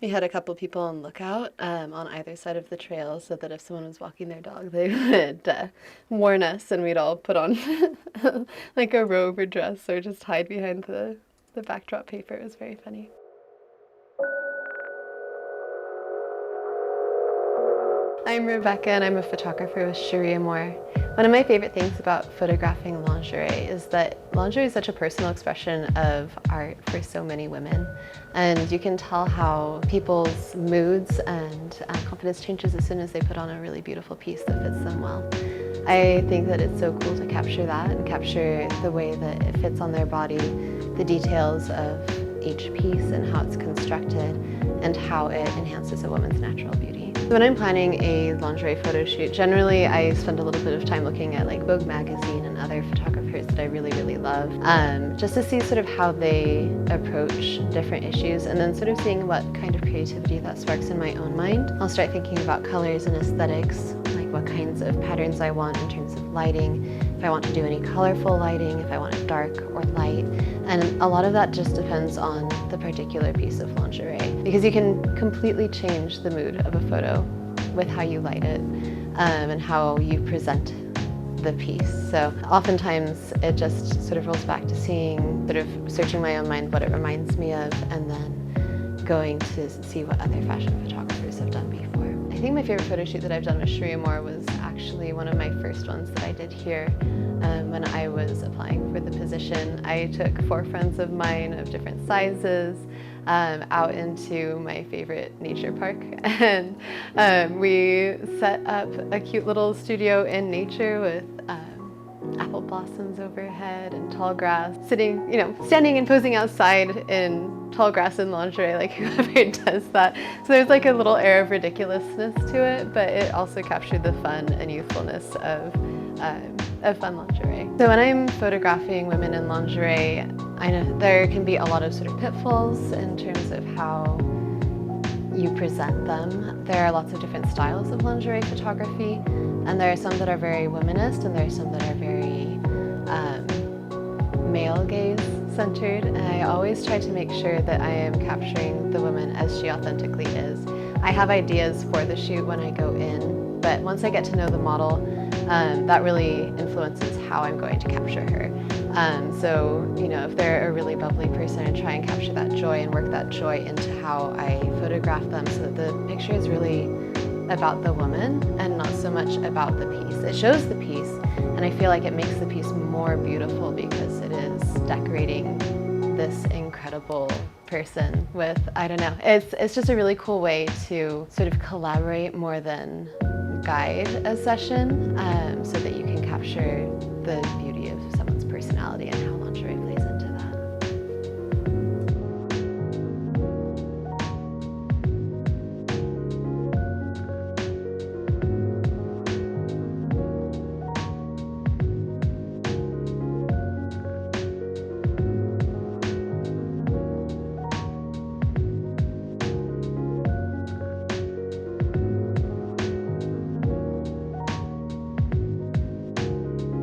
We had a couple people on lookout on either side of the trail so that if someone was walking their dog, they would warn us, and we'd all put on like a robe or dress or just hide behind the backdrop paper. It was very funny. I'm Rebecca and I'm a photographer with Sharia Moore. One of my favorite things about photographing lingerie is that lingerie is such a personal expression of art for so many women, and you can tell how people's moods and confidence changes as soon as they put on a really beautiful piece that fits them well. I think that it's so cool to capture that and capture the way that it fits on their body, the details of each piece and how it's constructed, and how it enhances a woman's natural beauty. So when I'm planning a lingerie photo shoot, generally I spend a little bit of time looking at like Vogue magazine and other photographers that I really love, just to see sort of how they approach different issues, and then sort of seeing what kind of creativity that sparks in my own mind. I'll start thinking about colors and aesthetics, like what kinds of patterns I want in terms of lighting, if I want to do any colorful lighting, if I want it dark or light. And a lot of that just depends on the particular piece of lingerie, because you can completely change the mood of a photo with how you light it and how you present the piece. So oftentimes it just sort of rolls back to searching my own mind what it reminds me of, and then going to see what other fashion photographers have done before. I think my favorite photo shoot that I've done with Sharia Moore was actually one of my first ones that I did here when I was applying for the position. I took 4 friends of mine of different sizes out into my favorite nature park, and we set up a cute little studio in nature with apple blossoms overhead and tall grass, standing and posing outside in tall grass and lingerie, like whoever does that. So there's like a little air of ridiculousness to it, but it also captured the fun and youthfulness of fun lingerie. So when I'm photographing women in lingerie, I know there can be a lot of sort of pitfalls in terms of how you present them. There are lots of different styles of lingerie photography, and there are some that are very womanist, and there are some that are very male gaze centered. And I always try to make sure that I am capturing the woman as she authentically is. I have ideas for the shoot when I go in, but once I get to know the model, that really influences how I'm going to capture her. So, if they're a really bubbly person, I try and capture that joy and work that joy into how I photograph them, so that the picture is really about the woman and not so much about the piece. It shows the piece, and I feel like it makes the piece more beautiful because it is decorating this incredible person with, I don't know, it's just a really cool way to sort of collaborate more than guide a session, so that you can capture the beauty of someone's personality and